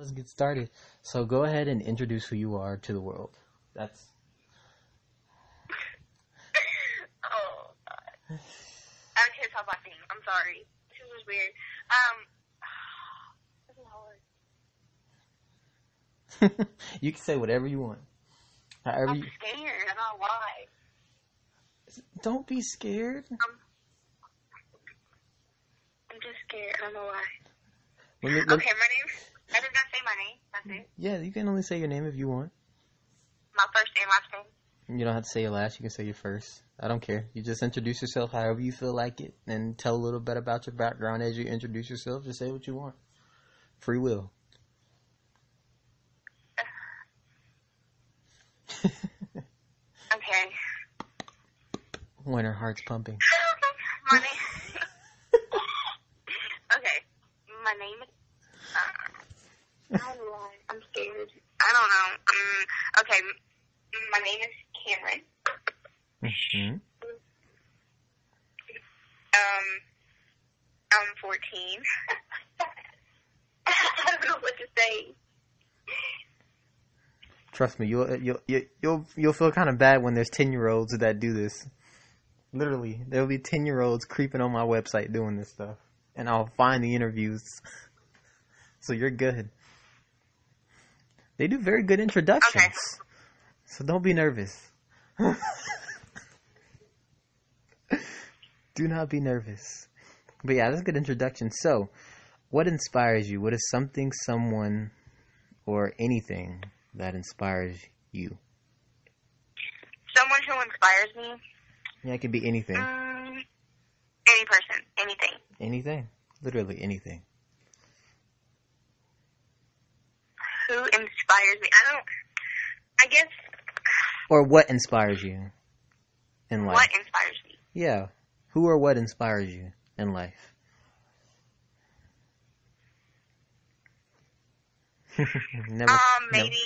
Let's get started. So go ahead and introduce who you are to the world. That's Oh, God. I can't talk about things. I'm sorry. This is weird. This is hard. You can say whatever you want. However I'm you. scared. I don't know why. Don't be scared. I'm just scared. I don't know why. Let me, Okay, my name. I just gotta say my name. That's it. yeah, you can only say your name if you want. My first and last name. You don't have to say your last. You can say your first. I don't care. You just introduce yourself however you feel like it, and tell a little bit about your background as you introduce yourself. Just say what you want. Free will. Okay. When her heart's pumping. My name. Okay. My name is. I don't know why. I'm scared. I don't know. Okay. My name is Kameran. Mm-hmm. I'm 14. I don't know what to say. Trust me, you'll feel kind of bad when there's 10-year-olds that do this. Literally, there'll be 10-year-olds creeping on my website doing this stuff, and I'll find the interviews. So you're good. They do very good introductions, Okay. so don't be nervous. Do not be nervous. But yeah, that's a good introduction. So, what inspires you? What is something, someone, or anything that inspires you? Someone who inspires me. Yeah, it could be anything. Any person. Anything. Anything. Literally anything. Who inspires me? I guess. Or what inspires you in life? What inspires me? Yeah. Who or what inspires you in life? Never. Maybe.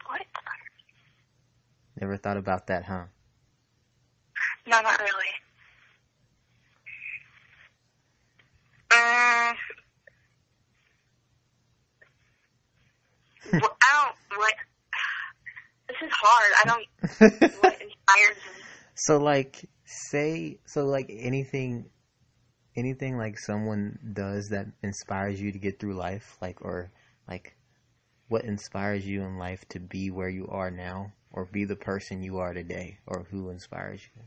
What? Never thought about that, huh? No, not really. What? This is hard. I don't. What inspires me? So anything like someone does that inspires you to get through life, or what inspires you in life to be where you are now, or be the person you are today, or who inspires you?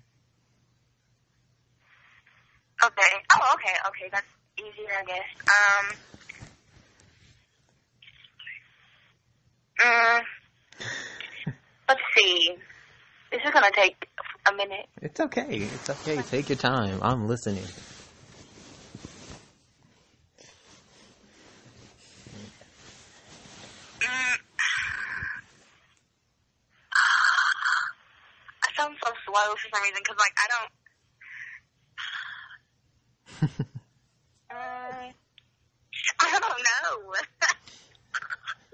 Okay. Oh, okay. That's easier, I guess. Let's see. This is gonna take a minute. It's okay. Take your time. I'm listening. I sound so slow for some reason, because, I don't... I don't know.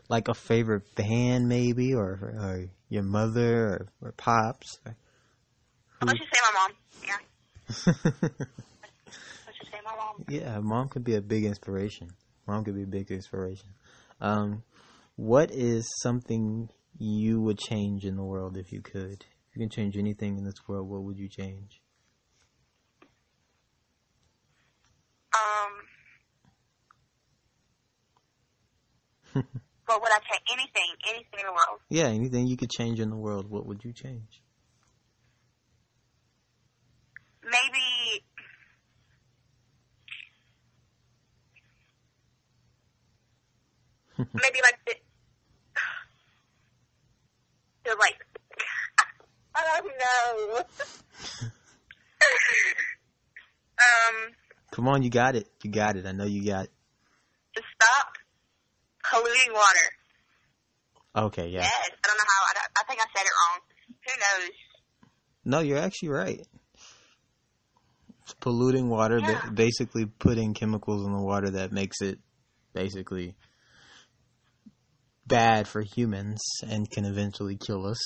Like a favorite band, maybe, or your mother, or pops. Let's just say my mom. Yeah. Let's just say my mom. Yeah, mom could be a big inspiration. What is something you would change in the world if you could? If you can change anything in this world, what would you change? But would I change anything in the world? Yeah, anything you could change in the world, what would you change? Maybe I don't know. Come on, you got it. I know you got it. To stop polluting water. Okay, yeah. Yes, I don't know how. I think I said it wrong. Who knows? No, you're actually right. It's polluting water, Yeah. basically putting chemicals in the water that makes it basically bad for humans and can eventually kill us.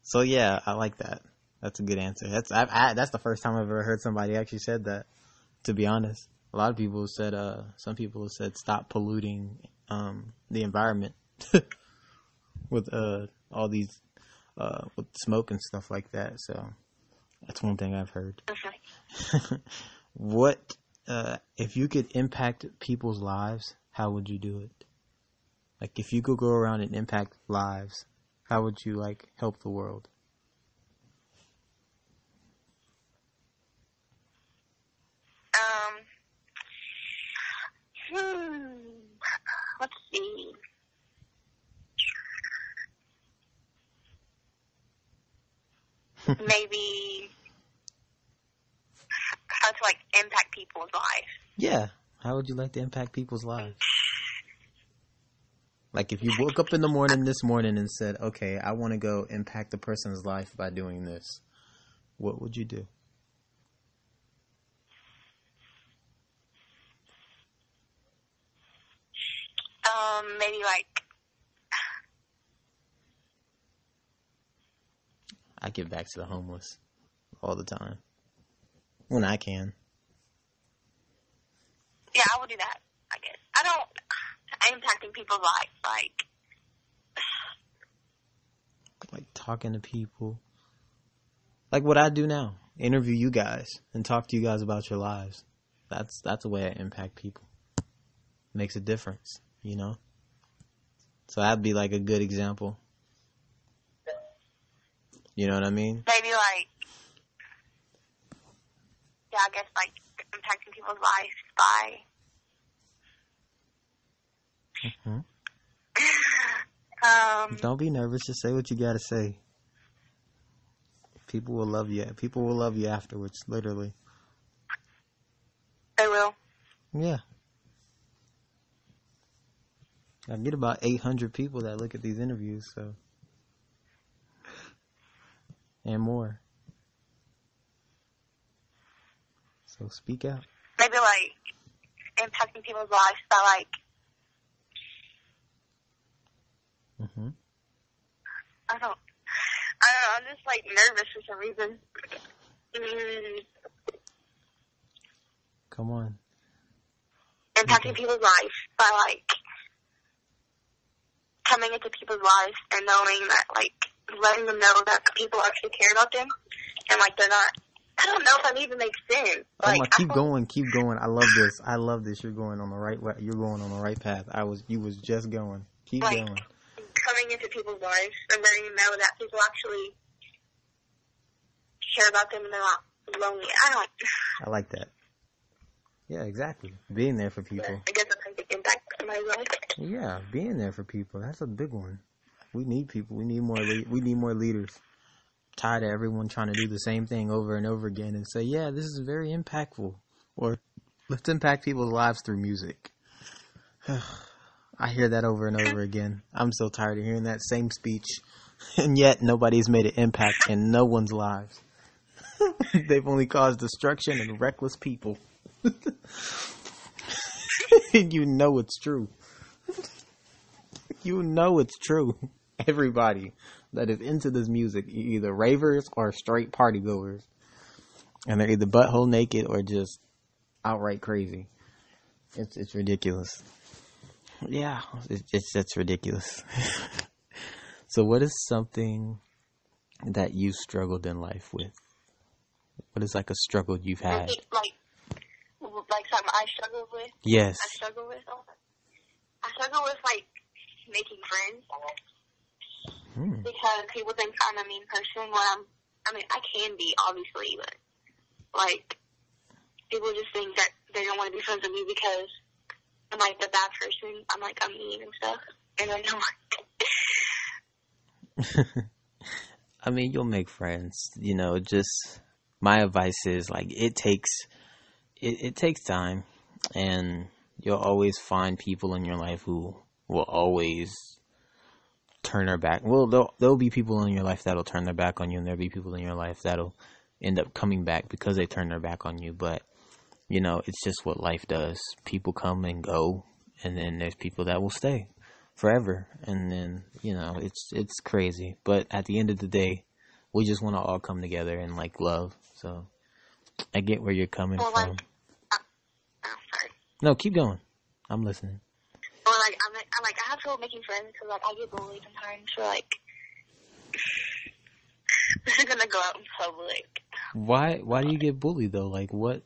So yeah, I like that. That's a good answer. That's the first time I've ever heard somebody actually said that, to be honest. A lot of people said, some people said stop polluting the environment with all these with smoke and stuff like that. So that's one thing I've heard. What if you could impact people's lives? How would you do it? Like if you could go around and impact lives, how would you like help the world? Let's see. Maybe how to like impact people's lives. Yeah. How would you like to impact people's lives? Like if you woke up in the morning this morning and said, okay, I want to go impact a person's life by doing this, what would you do? Maybe like I give back to the homeless all the time when I can. yeah, I would do that. I guess I don't impacting people's lives Like talking to people. Like what I do now. Interview you guys and talk to you guys about your lives. That's a way I impact people. Makes a difference, you know? So that'd be like a good example. You know what I mean? maybe like yeah, I guess like impacting people's lives by Don't be nervous. Just say what you gotta say. People will love you. People will love you afterwards, literally. they will. Yeah. I get about 800 people that look at these interviews, so. And more. So speak out. Maybe like impacting people's lives by like I don't know. I'm just like nervous for some reason. Come on. Impacting people's lives by like coming into people's lives and knowing that like letting them know that people actually care about them and like they're not. I don't know if that even makes sense. Like, keep going. I love this. You're going on the right way. You're going on the right path. You was just going. Keep like, going. Coming into people's lives and letting them know that people actually care about them and they're not lonely. I like that. Yeah, exactly. Being there for people. I guess that's how you can impact somebody's life. Yeah, being there for people. That's a big one. We need people. We need more. We need more leaders. Tired of everyone trying to do the same thing over and over again and say, yeah, this is very impactful. Or let's impact people's lives through music. I hear that over and over again. I'm so tired of hearing that same speech. And yet nobody's made an impact in no one's lives. They've only caused destruction and reckless people. And you know it's true. You know it's true. Everybody that is into this music, either ravers or straight party goers. And they're either butthole naked or just outright crazy. It's ridiculous. Yeah, it's ridiculous. So what is something that you struggled in life with? What is like a struggle you've had? Like something I struggle with? Yes. I struggle with like making friends. Because people think I'm a mean person when I can be, obviously, but like people just think that they don't want to be friends with me because I'm like the bad person. I'm like, I'm mean and stuff. And then I'm like I mean, you'll make friends, you know, just my advice is like it takes time, and you'll always find people in your life who will always turn their back. Well, there'll be people in your life that'll turn their back on you, and there'll be people in your life that'll end up coming back because they turn their back on you. But, you know, it's just what life does. People come and go, and then there's people that will stay forever. And then, you know, it's crazy. But at the end of the day, we just want to all come together and, like, love. So I get where you're coming from. No, keep going. I'm listening. Or like I'm like I have trouble making friends because like I get bullied sometimes. So like this is gonna go out in public. Why do you get bullied though? Like what?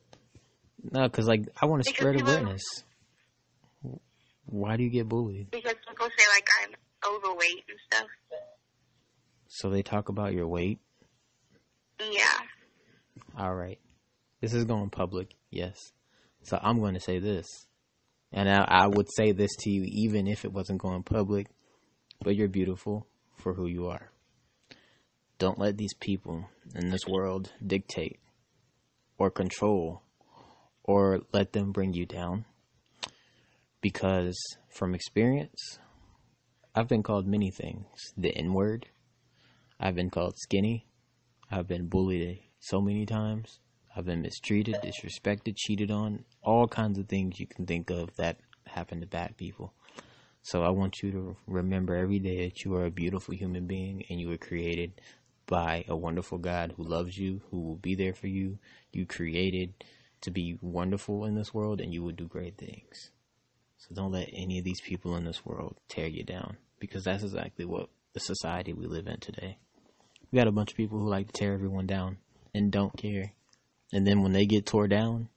No, because like I want to spread awareness. Why do you get bullied? Because people say like I'm overweight and stuff. So they talk about your weight? Yeah. All right. This is going public, yes. So I'm going to say this. And I would say this to you even if it wasn't going public. But you're beautiful for who you are. Don't let these people in this world dictate or control or let them bring you down. Because from experience, I've been called many things. The N-word. I've been called skinny. I've been bullied so many times. I've been mistreated, disrespected, cheated on. All kinds of things you can think of that happen to bad people. So I want you to remember every day that you are a beautiful human being and you were created by a wonderful God who loves you, who will be there for you. You created to be wonderful in this world and you will do great things. So don't let any of these people in this world tear you down, because that's exactly what the society we live in today. We got a bunch of people who like to tear everyone down and don't care. And then when they get tore down,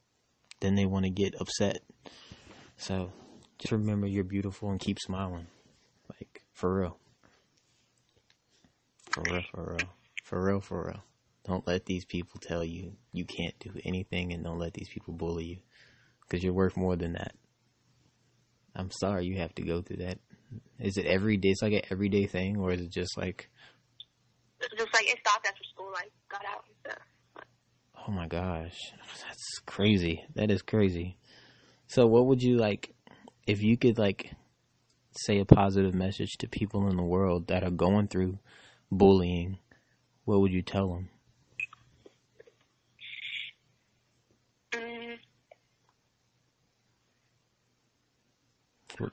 then they want to get upset. So just remember you're beautiful and keep smiling. Like, for real. For real, for real. For real, for real. Don't let these people tell you you can't do anything, and don't let these people bully you, because you're worth more than that. I'm sorry you have to go through that. Is it every day? It's like an everyday thing, or is it just like... Just like it stopped after school, like got out and stuff. Oh my gosh. That's crazy. That is crazy. So what would you like, if you could like say a positive message to people in the world that are going through bullying, what would you tell them? Let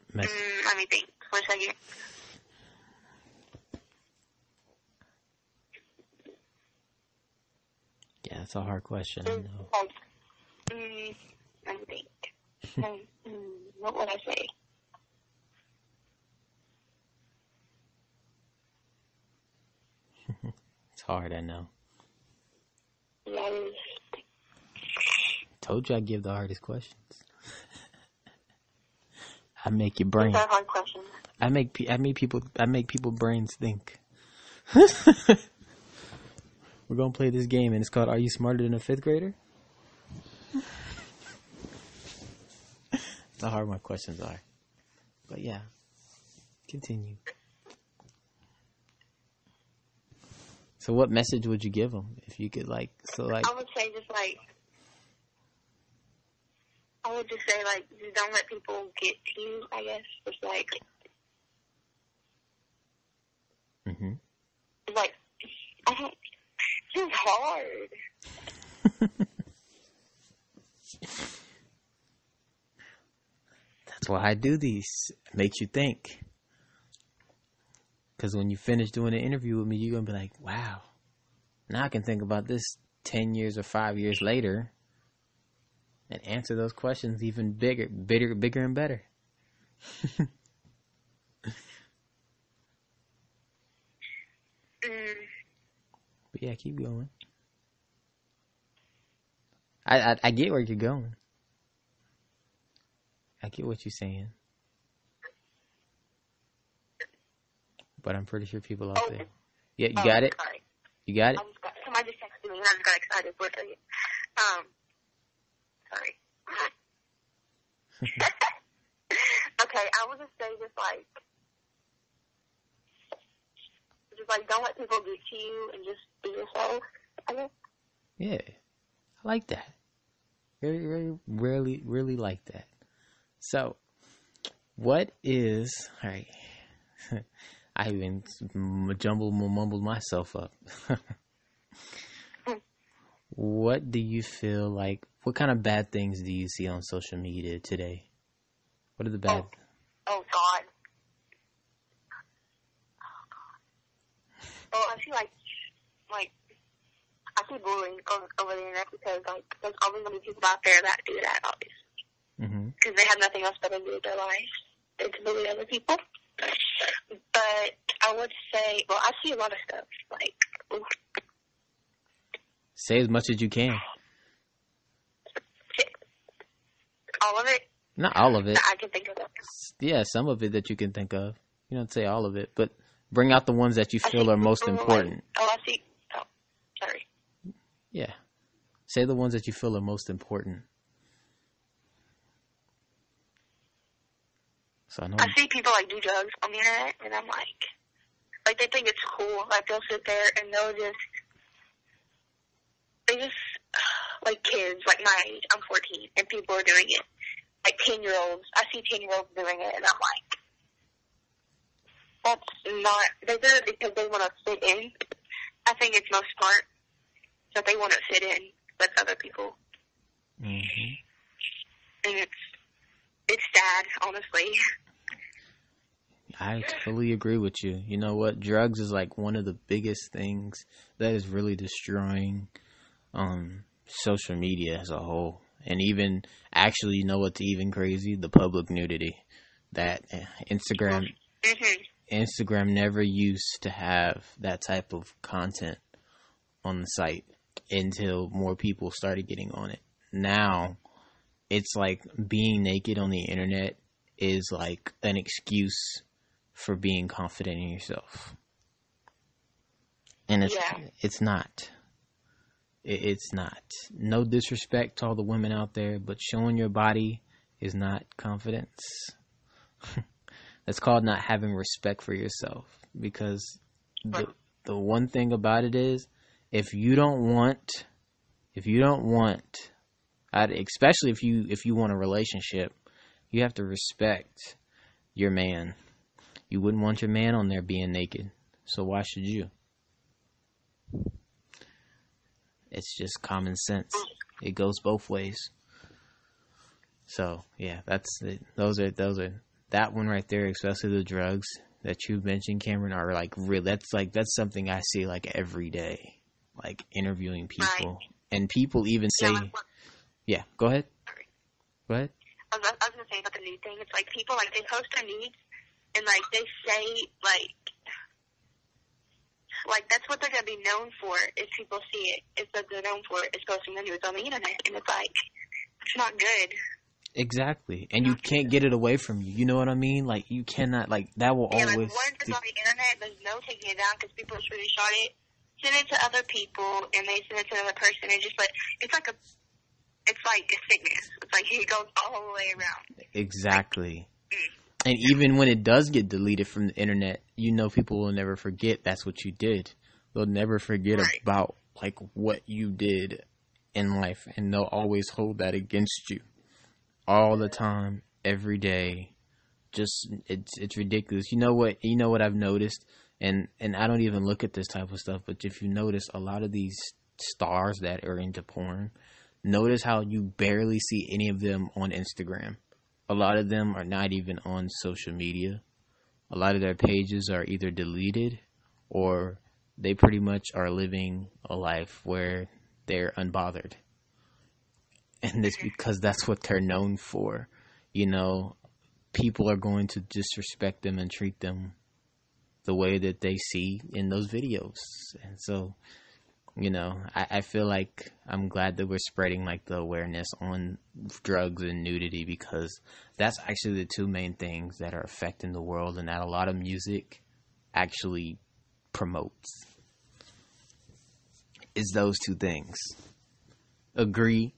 me think for a second. Yeah, that's a hard question, I know. Let me think. What would I say? It's hard, I know. Yeah, it is. Told you I'd give the hardest questions. I make your brain. These are hard questions. I make people brains think. We're gonna play this game, and it's called "Are You Smarter Than a Fifth Grader?" That's how hard my questions are. But yeah, continue. So, what message would you give them if you could, like? So, like, I would say just like. I would just say, like, just don't let people get to you, I guess. Just, like... Mm-hmm. Like, I don't... It's just hard. That's why I do these. It makes you think. Because when you finish doing an interview with me, you're going to be like, wow. Now I can think about this 10 years or 5 years later and answer those questions even bigger and better. But yeah, keep going. I get where you're going. I get what you're saying. But I'm pretty sure people out there. Yeah, you got it? Sorry. You got it? Somebody just texted me and I just got excited for a second. Sorry. Okay, I would just say just like don't let people get to you and just be yourself, I guess. Yeah. I like that. Very, very, really like that. So, what is... Alright. I even mumbled myself up. What do you feel like... What kind of bad things do you see on social media today? What are the bad... Oh, God. Well, I feel like I see bullying over the internet because, like, there's always going to be people out there that do that, obviously. because they have nothing else better to do with their lives than to bully other people. But I would say, well, I see a lot of stuff. Like, ooh. Say as much as you can. All of it? Not all of it. That I can think of it. Yeah, some of it that you can think of. You don't say all of it, but bring out the ones that you feel are most important. I see. Oh, sorry. Yeah. Say the ones that you feel are most important. So I see people like do drugs on the internet, and I'm like they think it's cool. Like they'll sit there and they just like kids, like my age. I'm 14, and people are doing it. Like 10-year-olds. I see 10-year-olds doing it, and I'm like, that's not. They do it because they want to fit in. I think it's most part that they want to fit in with other people. Mm-hmm. And it's sad, honestly. I totally agree with you. You know what? Drugs is like one of the biggest things that is really destroying social media as a whole. And even, actually, you know what's even crazy? The public nudity. That Instagram never used to have that type of content on the site until more people started getting on it. Now, it's like being naked on the internet is like an excuse for being confident in yourself. And it's not. It's not. No disrespect to all the women out there, but showing your body is not confidence. That's called not having respect for yourself. Because the one thing about it is, if you don't want, especially if you want a relationship, you have to respect your man. You wouldn't want your man on there being naked, so why should you? It's just common sense. It goes both ways. So yeah, that's it. Those are that one right there, especially the drugs that you mentioned, Cameron, are like real. That's something I see like every day, like interviewing people, and people even say, yeah. Go ahead. Sorry. Go ahead. I was gonna say about the nude thing. It's like people like they post their nudes, and like they say like that's what they're gonna be known for if people see it. It's what they're known for is posting the nudes on the internet, and it's like it's not good. Exactly, and you can't get it away from you. You know what I mean? Like you cannot. Like that will always. Like once it's on the internet, there's no taking it down because people screenshot it, send it to other people, and they send it to another person. And just like it's like a sickness. It's like it goes all the way around. Exactly. And even when it does get deleted from the internet, you know people will never forget that's what you did. They'll never forget about like what you did in life, and they'll always hold that against you all the time, every day. Just it's ridiculous. You know what I've noticed, and I don't even look at this type of stuff, but if you notice, a lot of these stars that are into porn, notice how you barely see any of them on Instagram. A lot of them are not even on social media. A lot of their pages are either deleted or they pretty much are living a life where they're unbothered. And it's because that's what they're known for. You know, people are going to disrespect them and treat them the way that they see in those videos. And so, you know, I feel like I'm glad that we're spreading like the awareness on drugs and nudity, because that's actually the two main things that are affecting the world and that a lot of music actually promotes. Is those two things. Agree.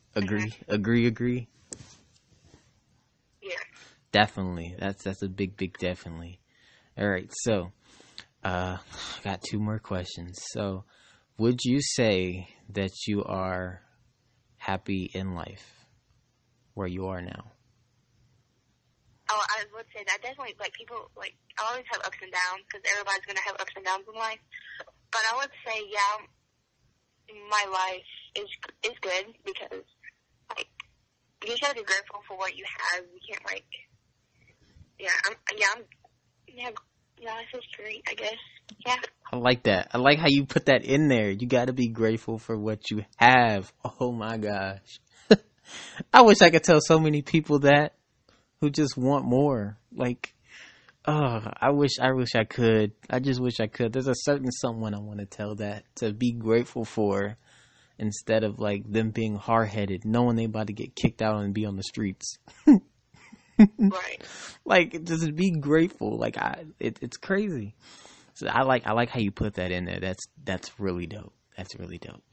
Yeah. Definitely. That's a big definitely. All right, so got two more questions. So, would you say that you are happy in life where you are now? Oh, I would say that definitely. Like people, like I always have ups and downs because everybody's gonna have ups and downs in life. But I would say, yeah, my life is good because like you just gotta be grateful for what you have. You can't like, life is great, I guess. Yeah. I like that. I like how you put that in there. You got to be grateful for what you have. Oh my gosh. I wish I could tell so many people that who just want more. Like, oh, I wish I could. I just wish I could. There's a certain someone I want to tell that to be grateful for instead of like them being hard headed, knowing they about to get kicked out and be on the streets. Right. Like, just be grateful. Like, it's crazy. So I like how you put that in there. That's really dope. That's really dope.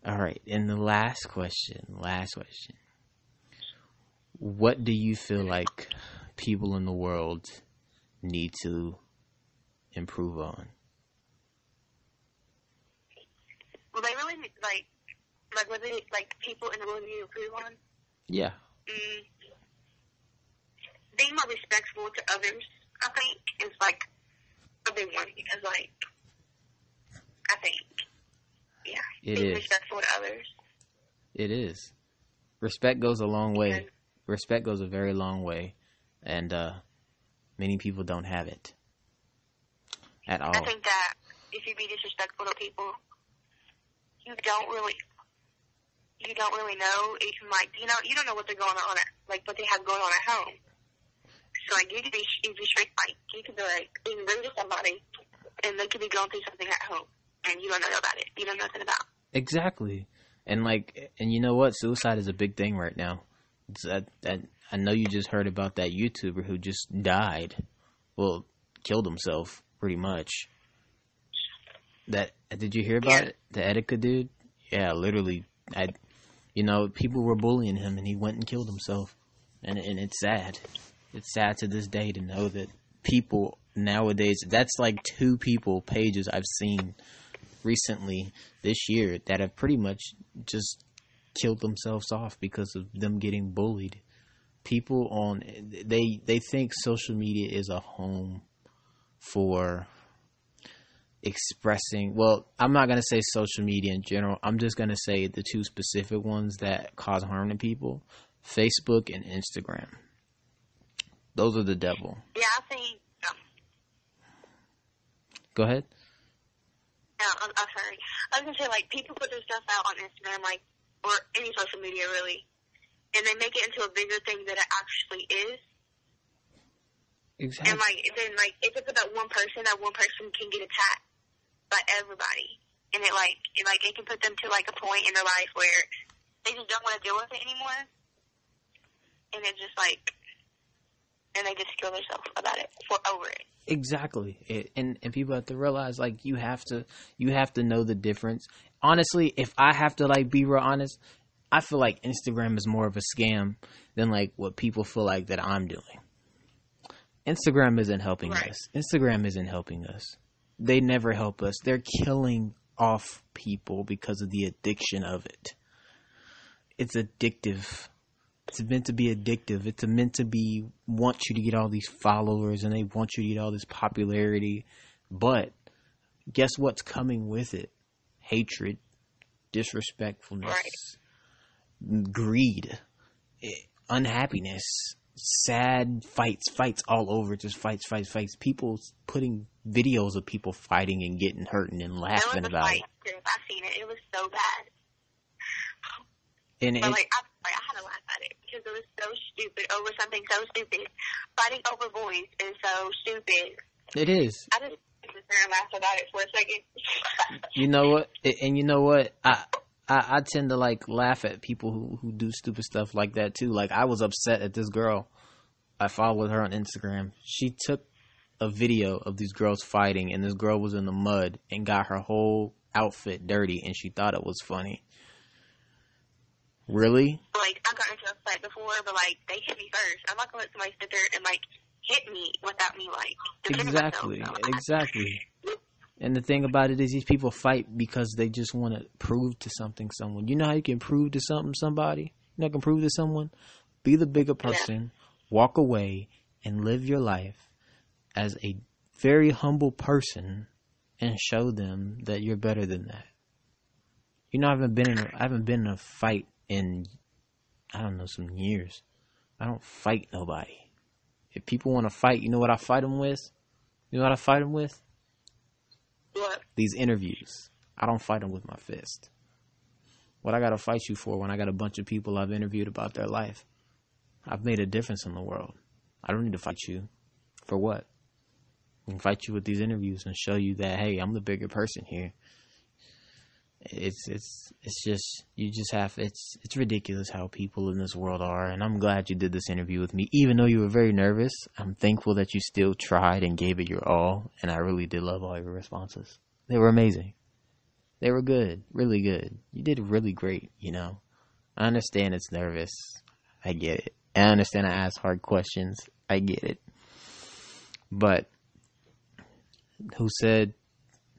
All right, and the last question. What do you feel like people in the world need to improve on? Well, they really need, like what they like people in the world need to improve on. Yeah. Being more respectful to others, I think, is like a big one because, like, I think, yeah, being respectful to others. It is. Respect goes a long way. Respect goes a very long way, and many people don't have it at all. I think that if you be disrespectful to people, you don't really know. It can, like, you don't know what they're going on at, like, what they have going on at home. So, like, you could be straight, like, you could be, like, being rude to somebody, and they could be going through something at home, and you don't know about it. You know nothing about it. Exactly. And, like, and you know what? Suicide is a big thing right now. I know you just heard about that YouTuber who just died. Well, killed himself, pretty much. Did you hear about it? The Etika dude? Yeah, literally. People were bullying him, and he went and killed himself. And it's sad. It's sad to this day to know that people nowadays, that's like 2 pages I've seen recently this year that have pretty much just killed themselves off because of them getting bullied. People they think social media is a home for expressing, well, I'm not going to say social media in general. I'm just going to say the 2 specific ones that cause harm to people, Facebook and Instagram. Those are the devil. Yeah, I think. Go ahead. No, I'm sorry. I was gonna say, like, people put their stuff out on Instagram, like, or any social media really, and they make it into a bigger thing than it actually is. Exactly. And if it's about one person, that one person can get attacked by everybody, and it can put them to, like, a point in their life where they just don't want to deal with it anymore, and it's just like. And they just kill themselves about it, over it. Exactly. And people have to realize, like, you have to know the difference. Honestly, if I have to, like, be real honest, I feel like Instagram is more of a scam than, like, what people feel like that I'm doing. Instagram isn't helping us. Instagram isn't helping us. They never help us. They're killing off people because of the addiction of it. It's addictive. It's meant to be addictive. It's meant to be, want you to get all these followers and they want you to get all this popularity. But guess what's coming with it? Hatred, disrespectfulness, greed, unhappiness, sad fights all over. Just fights. People putting videos of people fighting and getting hurt and laughing about it. I seen it. It was so bad. And I had to laugh at it because it was so stupid over something so stupid. Fighting over boys is so stupid. It is. I just sit there and laugh about it for a second. You know what? And you know what? I tend to, like, laugh at people who do stupid stuff like that too. Like, I was upset at this girl. I followed her on Instagram. She took a video of these girls fighting, and this girl was in the mud and got her whole outfit dirty, and she thought it was funny. Really? Like, I've gotten into a fight before, but, like, they hit me first. I'm not going to let somebody sit there and, like, hit me without me, like, defending myself. Exactly. And the thing about it is these people fight because they just want to prove to someone. You know how you can prove to somebody? You know how you can prove to someone? Be the bigger person, walk away, and live your life as a very humble person and show them that you're better than that. You know, I haven't been in a fight in, I don't know, some years. I don't fight nobody. If people want to fight, you know what I fight them with? You know what I fight them with? What? These interviews. I don't fight them with my fist. What I gotta fight you for when I got a bunch of people I've interviewed about their life? I've made a difference in the world. I don't need to fight you. For what? I can fight you with these interviews and show you that, hey, I'm the bigger person here. It's just, you just have, it's ridiculous how people in this world are. And I'm glad you did this interview with me. Even though you were very nervous, I'm thankful that you still tried and gave it your all. And I really did love all your responses. They were amazing. They were good, really good. You did really great, you know. I understand it's nervous. I get it. I understand I ask hard questions. I get it. But who said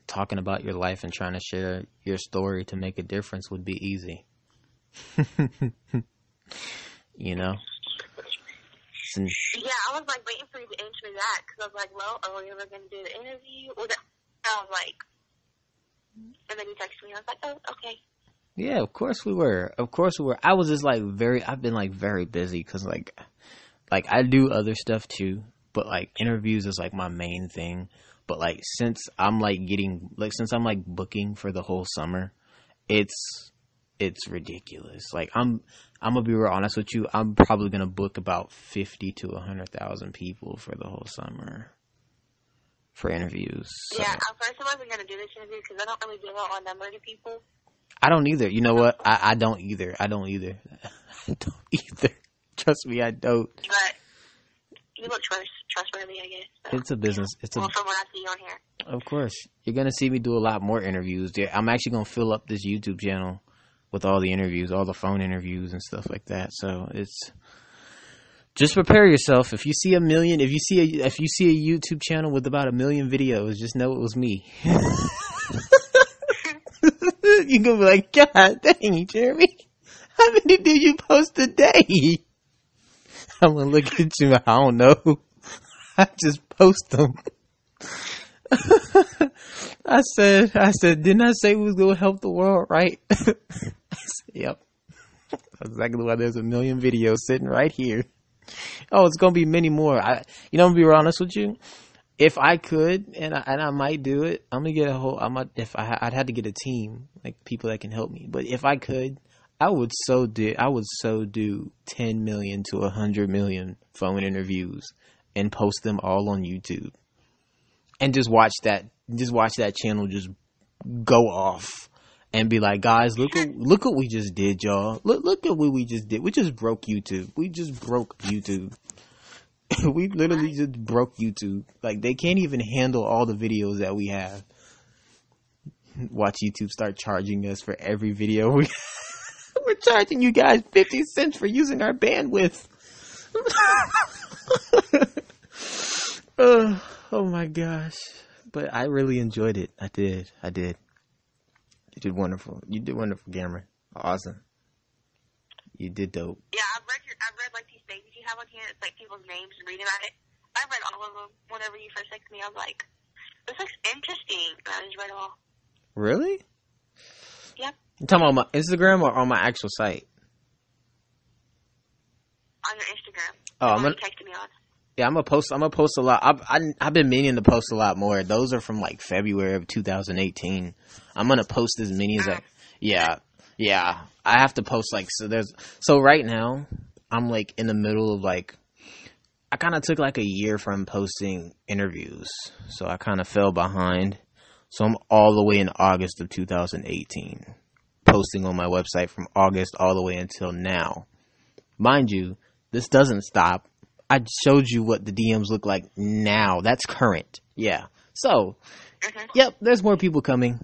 talking about your life and trying to share your story to make a difference would be easy? You know? Yeah, I was like waiting for you to answer that because I was like, well, are we ever going to do the interview? I was like, and then you texted me. I was like, oh, okay. Yeah, of course we were. Of course we were. I was just like I've been like very busy because like I do other stuff too, but like interviews is like my main thing. But like since I'm booking for the whole summer, it's ridiculous. Like I'm gonna be real honest with you. I'm probably gonna book about 50 to 100,000 people for the whole summer for interviews. So. Yeah, at first I wasn't gonna do this interview because I don't really give out my number to people. I don't either. You know what? I don't either. I don't either. Trust me, I don't. But you look trustworthy, I guess. So. It's a business. From what I see on here. Of course. You're going to see me do a lot more interviews. I'm actually going to fill up this YouTube channel with all the interviews, all the phone interviews and stuff like that. So it's... Just prepare yourself. If you see a YouTube channel with about 1 million videos, just know it was me. You're going to be like, God dang, Jeremy. How many do you post a day? I'm going to look at you. I don't know. I just post them. I said, didn't I say we was going to help the world, right? I said, yep. That's exactly why there's 1 million videos sitting right here. Oh, it's going to be many more. I'm going to be honest with you. If I could, and I might do it, I'm going to get I'd have to get a team, like people that can help me. But if I could, I would so do 10 million to 100 million phone interviews and post them all on YouTube. And just watch that channel just go off and be like, guys, look what we just did, y'all. Look at what we just did. We just broke YouTube. We literally just broke YouTube. Like, they can't even handle all the videos that we have. Watch YouTube start charging us for every video. We're charging you guys 50 cents for using our bandwidth. Oh my gosh. But I really enjoyed it. I did. You did wonderful. Kameran. Awesome. You did dope. Yeah, I've read like these pages you have on here. It's like people's names and reading about it. I read all of them whenever you first texted me. I was like, this looks interesting. And I just read them all. Really? Yep. You talking about my Instagram or on my actual site? On your Instagram. Oh, you texted me on. Yeah, I'm gonna post a lot. I've been meaning to post a lot more. Those are from like February of 2018. I'm gonna post as many as yeah. I have to post so right now I'm like in the middle of like, I kind of took like a year from posting interviews. So I kind of fell behind. So I'm all the way in August of 2018 posting on my website from August all the way until now. Mind you, this doesn't stop. I showed you what the DMs look like now. That's current. Yeah. So, yep, there's more people coming.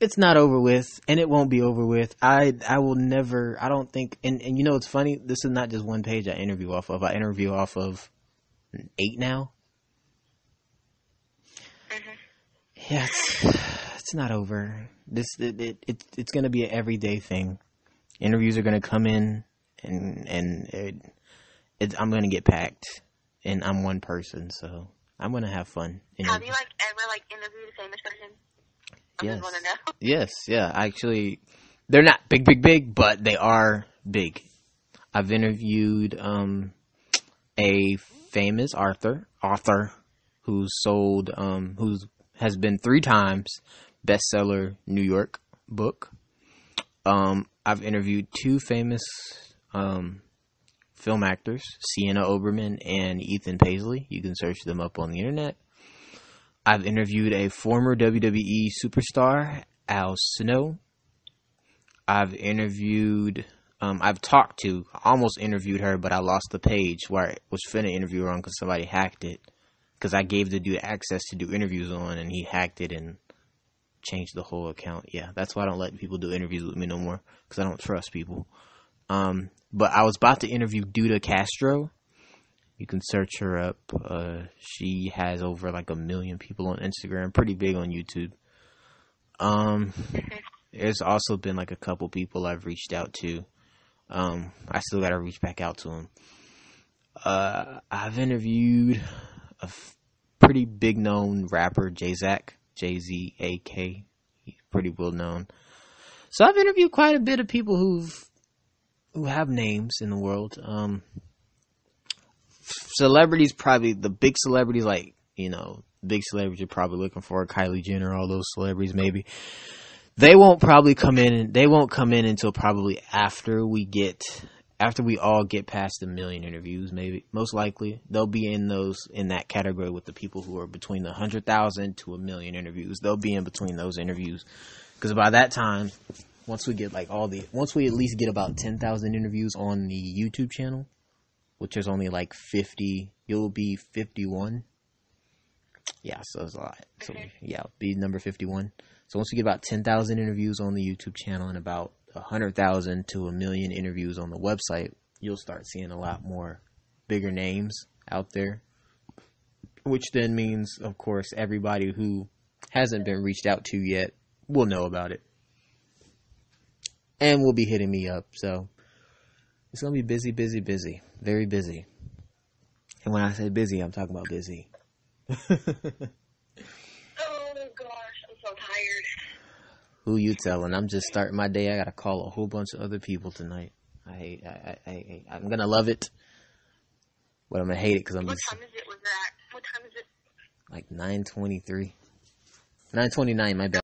It's not over with, and it won't be over with. I will never, I don't think, and you know what's funny? This is not just one page I interview off of. I interview off of 8 now. Yeah, it's not over. It's going to be an everyday thing. Interviews are going to come in, and I'm going to get packed, and I'm one person, so I'm going to have fun. Have you ever interviewed a famous person? I just want to know. Yes, yeah. Actually, they're not big, but they are big. I've interviewed a famous author who has been 3 times bestseller New York book. I've interviewed two famous film actors, Sienna Oberman and Ethan Paisley. You can search them up on the internet. I've interviewed a former WWE superstar, Al Snow. I've almost interviewed her, but I lost the page where I was finna interview her on because somebody hacked it. Because I gave the dude access to do interviews on, and he hacked it and changed the whole account. Yeah, that's why I don't let people do interviews with me no more, because I don't trust people. But I was about to interview Duda Castro. You can search her up. She has over like 1 million people on Instagram, pretty big on YouTube. There's also been like a couple people I've reached out to. I still got to reach back out to them. I've interviewed a pretty big known rapper, J-Zak, J-Z-A-K. He's pretty well known. So I've interviewed quite a bit of people who have names in the world. Celebrities, probably the big celebrities, like, big celebrities you're probably looking for, Kylie Jenner, all those celebrities maybe. They won't come in until probably after we all get past 1 million interviews, maybe. Most likely, they'll be in that category with the people who are between the 100,000 to 1 million interviews. They'll be in between those interviews, because by that time, once we at least get about 10,000 interviews on the YouTube channel, which is only like 50, you'll be 51. Yeah, so it's a lot. So yeah, be number 51. So once we get about 10,000 interviews on the YouTube channel and about 100,000 to 1 million interviews on the website, you'll start seeing a lot more bigger names out there. Which then means, of course, everybody who hasn't been reached out to yet will know about it. And will be hitting me up. So it's going to be busy, busy, busy. Very busy. And when I say busy, I'm talking about busy. Oh gosh, I'm so tired. Who you telling? I'm just starting my day. I gotta call a whole bunch of other people tonight. I'm gonna love it, but I'm gonna hate it because I'm. What time is it? What time is it? Like 9:23, 9:29. My bad.